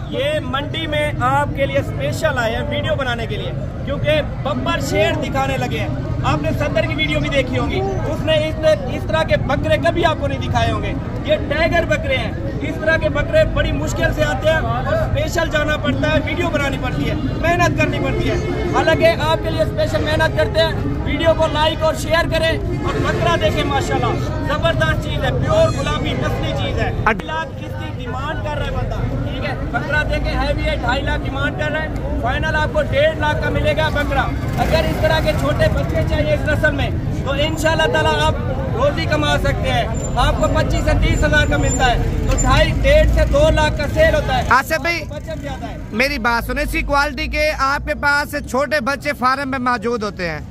ये मंडी में आपके लिए स्पेशल आए हैं वीडियो बनाने के लिए, क्योंकि बम्पर शेर दिखाने लगे हैं। आपने सदर की वीडियो भी देखी होगी, उसने इस तरह के बकरे कभी आपको नहीं दिखाए होंगे। ये टाइगर बकरे हैं। इस तरह के बकरे बड़ी मुश्किल से आते हैं और स्पेशल जाना पड़ता है, वीडियो बनानी पड़ती है, मेहनत करनी पड़ती है। हालांकि आपके लिए स्पेशल मेहनत करते हैं। वीडियो को लाइक और शेयर करें और बकरा देखें, माशाल्लाह जबरदस्त चीज है, प्योर गुलाबी नस्ली चीज है। 2.5 लाख इसकी डिमांड कर रहा है बंदा, ठीक है। बकरा देखें हैवी है, 2.5 लाख डिमांड कर रहे हैं। फाइनल आपको 1.5 लाख का मिलेगा बकरा। अगर इस तरह के छोटे बच्चे चाहिए इस नस्ल में तो इंशाल्लाह ताला आप रोजी कमा सकते हैं। आपको 25 से 30 हजार का मिलता है, तो 2.5 से 2 लाख का सेल होता है। आसिफ भाई बचत ज्यादा है। मेरी बात सुने, इसी क्वालिटी के आपके पास छोटे बच्चे फार्म में मौजूद होते हैं,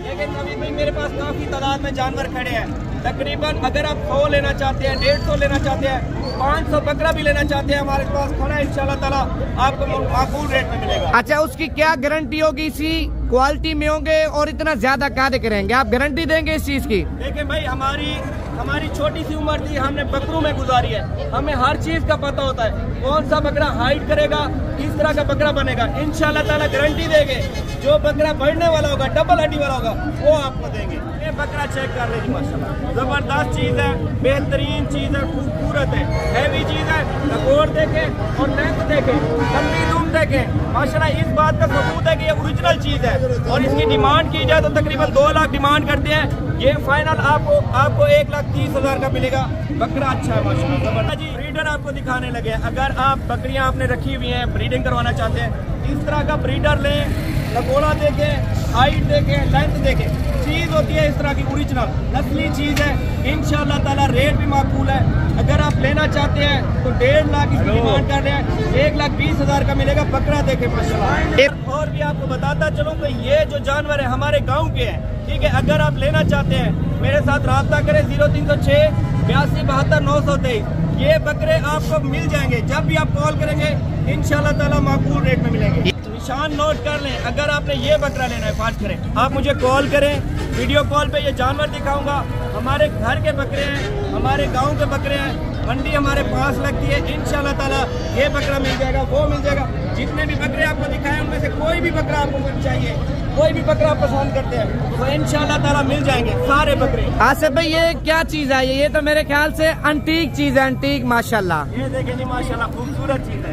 लेकिन अभी भाई मेरे पास काफी तादाद में जानवर खड़े हैं। तकरीबन अगर आप 100 लेना चाहते हैं, 150 लेना चाहते हैं, 500 बकरा भी लेना चाहते हैं, हमारे पास खड़ा है। इंशाल्लाह ताला आपको माकूल रेट में मिलेगा। अच्छा, उसकी क्या गारंटी होगी? इसी क्वालिटी में होंगे और इतना ज्यादा कार्य करेंगे, आप गारंटी देंगे इस चीज की? देखिए भाई, हमारी छोटी सी उम्र थी, हमने बकरों में गुजारी है। हमें हर चीज का पता होता है, कौन सा बकरा हाइट करेगा, किस तरह का बकरा बनेगा। इंशाल्लाह ताला गारंटी देंगे। जो बकरा बढ़ने वाला होगा, डबल हड्डी वाला होगा, वो आपको देंगे। ये बकरा चेक कर लीजिए, माशाल्लाह जबरदस्त चीज है, बेहतरीन चीज है, खूबसूरत है, हैवी चीज है। नकोर देखे और लेंथ देखे, लंबी दूम देखे, माशाल्लाह इस बात का सबूत है कि ये ओरिजिनल चीज है। और इसकी डिमांड की जाए तो तकरीबन 2 लाख डिमांड करते हैं। ये फाइनल आपको 1,30,000 का मिलेगा। बकरा अच्छा है माशाल्लाह जबरदस्त जी। ब्रीडर आपको दिखाने लगे हैं। अगर आप बकरियां आपने रखी हुई हैं, ब्रीडिंग करवाना चाहते हैं, इस तरह का ब्रीडर लें। लगोड़ा देखें, हाइट देखें, लेंथ देखें, चीज होती है इस तरह की ओरिजिनल नस्ली चीज है। इंशाल्लाह ताला रेट भी माकूल है। अगर आप लेना चाहते हैं तो 1.5 लाख इसकी डिमांड कर रहे हैं, 1,20,000 का मिलेगा। बकरा देखे माशाल्लाह। और भी आपको बताता चलूँ तो ये जो जानवर है हमारे गाँव के हैं, ठीक है। अगर आप लेना चाहते हैं मेरे साथ रब्ता करें, 0306 82 72 923। ये बकरे आपको मिल जाएंगे। जब भी आप कॉल करेंगे इंशाल्लाह ताला माकूल रेट में मिलेंगे। निशान नोट कर लें। अगर आपने ये बकरा लेना है, फास्ट करें, आप मुझे कॉल करें, वीडियो कॉल पे ये जानवर दिखाऊंगा। हमारे घर के बकरे हैं, हमारे गांव के बकरे हैं, मंडी हमारे पास लगती है। इंशाल्लाह ताला ये बकरा मिल जाएगा, वो मिल जाएगा। जितने भी बकरे आपको दिखाए उनमें से कोई भी बकरा आपको चाहिए, कोई भी बकरा आप पसंद करते हैं तो इंशाल्लाह ताला मिल जाएंगे सारे बकरे। आसिफ भाई, ये क्या चीज है? ये तो मेरे ख्याल से अंटीक चीज है, अंटीक माशाल्लाह। ये देखें जी, माशाल्लाह खूबसूरत चीज है,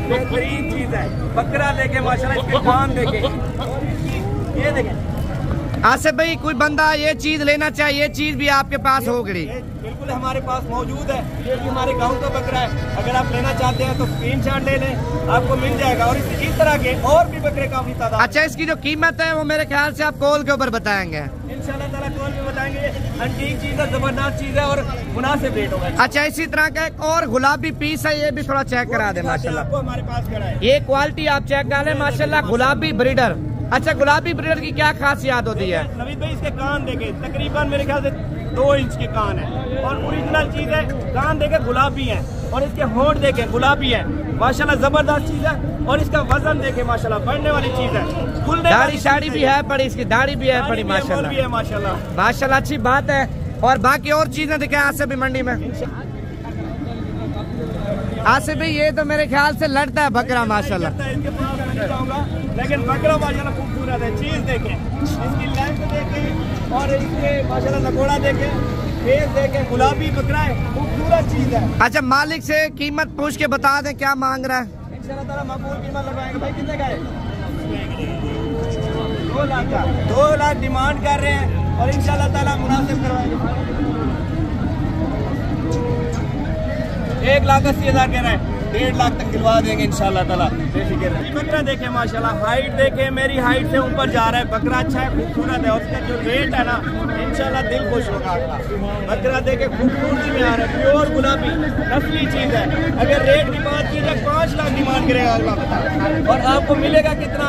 बेहतरीन चीज है। बकरा देखे माशाल्लाह, इसके कान देखे, ये देखें। आसिफ भाई, कोई बंदा ये चीज लेना चाहिए, ये चीज भी आपके पास हो गई? बिल्कुल हमारे पास मौजूद है। ये भी हमारे गांव का बकरा है। अगर आप लेना चाहते हैं तो स्क्रीनशॉट ले लें, आपको मिल जाएगा। और इस तरह के और भी बकरे काफी तादाद। अच्छा, इसकी जो कीमत है वो मेरे ख्याल से आप कॉल के ऊपर बताएंगे। इंशाल्लाह ताला कॉल पे बताएंगे। अंटीक चीज है, जबरदस्त चीज है और मुनासिब रेट होगा। अच्छा, इसी तरह का एक और गुलाबी पीस है, ये भी थोड़ा चेक करा दे माशाल्लाह। आपको हमारे पास खड़ा है, ये क्वालिटी आप चेक कर लें माशाल्लाह, गुलाबी ब्रीडर। अच्छा, गुलाबी ब्रीडर की क्या खासियत होती है? नवीद भाई, इसके कान देखे, तकरीबन मेरे ख्याल से 2 इंच के कान है और ओरिजिनल चीज है। कान देखे गुलाबी है और इसके होंठ देखे गुलाबी है, माशाल्लाह जबरदस्त चीज है। और इसका वजन देखे माशाल्लाह, बढ़ने वाली चीज है। दाढ़ी शाड़ी भी है बड़ी, इसकी दाढ़ी भी है बड़ी माशाल्लाह, माशाल्लाह अच्छी बात है। और बाकी और चीजें दिखाएं आसिफ भी मंडी में। आसिफ भाई, ये तो मेरे ख्याल से लड़ता है बकरा माशाल्लाह, लेकिन बकरा माशाल्लाह खूबसूरत है। चीज देखें, इसकी लेंथ देखें और इसके माशाल्लाह लगोड़ा देखें, फेस देखें, गुलाबी बकरा है, खूबसूरत चीज है। अच्छा, मालिक से कीमत पूछ के बता दें क्या मांग रहा है? इंशाल्लाह ताला माकूल कीमत लगाएंगे। भाई कितने का है? 2 लाख का। 2 लाख डिमांड कर रहे हैं और इंशाल्लाह ताला मुनासिब करवाएंगे। 1,80,000 कह रहे हैं, 1.5 लाख तक दिलवा देंगे इंशाल्लाह ताला, बेफिक्र है। बकरा देखे माशाल्लाह, हाइट देखे, मेरी हाइट से ऊपर जा रहा है। बकरा अच्छा है, खूबसूरत है और उसका जो रेट है ना, इंशाल्लाह दिल खुश होगा आपका। बकरा देखे खूबसूरती में आ रहा है, प्योर गुलाबी नस्ली चीज है। अगर रेट की बात की जाए 5 लाख डिमांड करेगा अगला बता, और आपको मिलेगा कितना?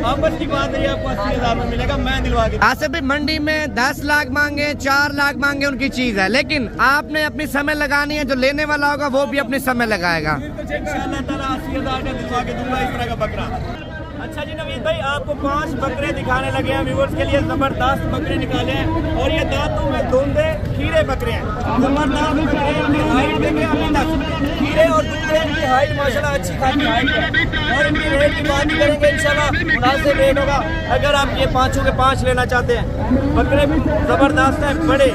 आपस की बात है, आपको 80,000 में मिलेगा, मैं दिलवा के। आसिफ भाई, मंडी में 10 लाख मांगे, 4 लाख मांगे, उनकी चीज है, लेकिन आपने अपनी समय लगानी है। जो लेने वाला होगा वो भी अपनी समय लगाएगा। इंशाल्लाह ताला 80,000 का दिलवा के दूंगा इस तरह का बकरा। अच्छा जी नवीद भाई, आपको 5 बकरे दिखाने लगे हैं व्यूअर्स के लिए। जबरदस्त बकरे निकाले हैं और ये दांतों में धुंधे खीरे बकरे हैं। जबरदस्त बकरे हैं, इनकी हाइट देखें अभी तक। खीरे और धुंधे इनकी हाइट माशाल्लाह अच्छी खासी हाइट है। और इनकी रेट की बात करेंगे इंशाल्लाह मुनासिब रेट होगा। अगर आप ये 5 के 5 लेना चाहते हैं, बकरे जबरदस्त हैं, बड़े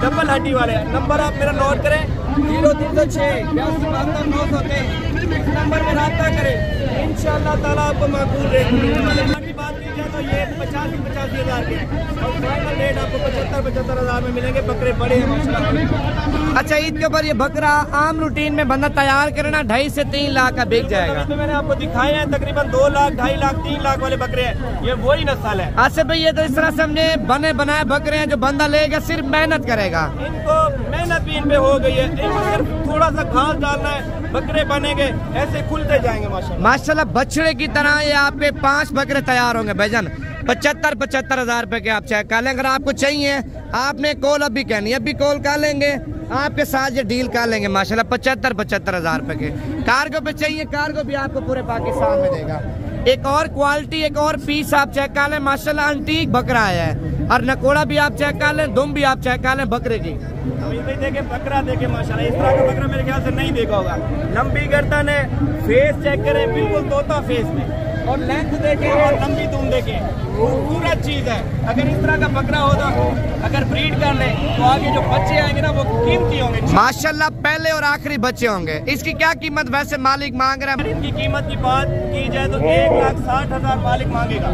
डबल हड्डी वाले हैं। नंबर आप मेरा नोट करें 0306 82 923। इस नंबर में रब्ता करें, इंशाअल्लाह ताला आपको माकूल रेट मिलेगा। की बात की जाए तो ये 85 हज़ार के हैं और फाइनल रेट आपको 75 हज़ार में मिलेंगे। बकरे बड़े हैं माशाल्लाह। अच्छा, ईद के ऊपर ये बकरा आम रूटीन में बंदा तैयार करना 2.5 से 3 लाख का बिक जाएगा। तो मैंने आपको दिखाए हैं तकरीबन 2 लाख, 2.5 लाख, 3 लाख वाले बकरे हैं। ये वही नस्ल है। आसिफ भाई, ये तो इस तरह समझे बने बनाए बकरे हैं जो बंदा लेगा, सिर्फ मेहनत करेगा। इनको मेहनत भी इन पे हो गई है, इनको सिर्फ थोड़ा सा घास डालना है, बकरे बनेंगे, ऐसे खुलते जाएंगे माशाल्लाह। माशाल्लाह बछड़े की तरह ये आपके 5 बकरे तैयार होंगे भाईजान। 75 हज़ार रुपए के आप चेक कर लें। अगर आपको चाहिए, आपने कॉल अभी कहनी है, अभी कॉल कर लेंगे, आपके साथ ये डील कर लेंगे माशाल्लाह। 75 हज़ार रुपए के। कार्गो पे चाहिए, कार्गो भी आपको पूरे पाकिस्तान में देगा। एक और क्वालिटी, एक और पीस आप चेक कर लें माशाल्लाह। अंटीक बकरा आया है और नकोड़ा भी आप चेक कर लें, दुम भी आप चेक कर लें बकरे की। भाई देखे बकरा देखे माशाल्लाह, इस तरह का बकरा मेरे ख्याल से नहीं देखा होगा। लंबी गर्दन है, फेस चेक करें बिल्कुल तोता फेस में, और लेंथ देखें और लंबी दुम देखें, खूबसूरत चीज है। अगर इस तरह का बकरा होगा, अगर ब्रीड कर ले तो आगे जो बच्चे आएंगे ना वो कीमती होंगे माशाल्लाह। पहले और आखिरी बच्चे होंगे। इसकी क्या कीमत वैसे मालिक मांग रहे हैं? इनकी कीमत की बात की जाए तो 1,60,000 मालिक मांगेगा।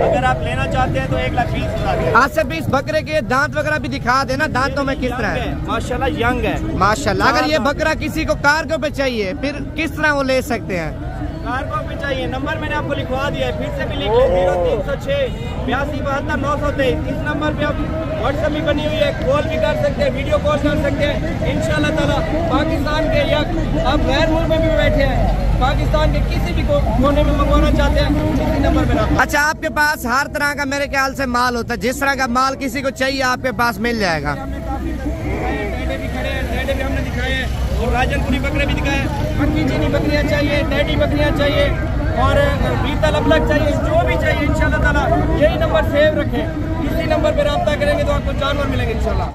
अगर आप लेना चाहते हैं तो 1,20,000। आज से 20 बकरे के दांत वगैरह भी दिखा देना, दांतों में किस तरह है? माशाल्लाह यंग है माशाल्लाह। अगर ये बकरा किसी को कार्गो पे चाहिए, फिर किस तरह वो ले सकते हैं? कार्गो पे चाहिए, नंबर मैंने आपको लिखवा दिया है, फिर से भी लिख लें 0306 82 72 923। इस नंबर पे आप व्हाट्सएप भी बनी हुई है, कॉल भी कर सकते हैं, वीडियो कॉल कर सकते हैं। इंशाल्लाह ताला पाकिस्तान के या आप गैर मुल्क में भी बैठे हैं, पाकिस्तान के किसी भी कोने में मंगवाना चाहते हैं, इसी नंबर पे। अच्छा, आपके पास हर तरह का मेरे ख्याल से माल होता है, जिस तरह का माल किसी को चाहिए आपके पास मिल जाएगा। भी खड़े हैं, टेढ़े भी हमने दिखाए हैं और राजनपुरी बकरे भी दिखाए हैं। पक्की चीनी बकरियां चाहिए, टेढ़ी बकरियां चाहिए और बीतल अबलग चाहिए, जो भी चाहिए इंशाल्लाह ताला यही नंबर सेव रखें। इसी नंबर पे रब्ता करेंगे तो आपको जानवर मिलेंगे इंशाल्लाह।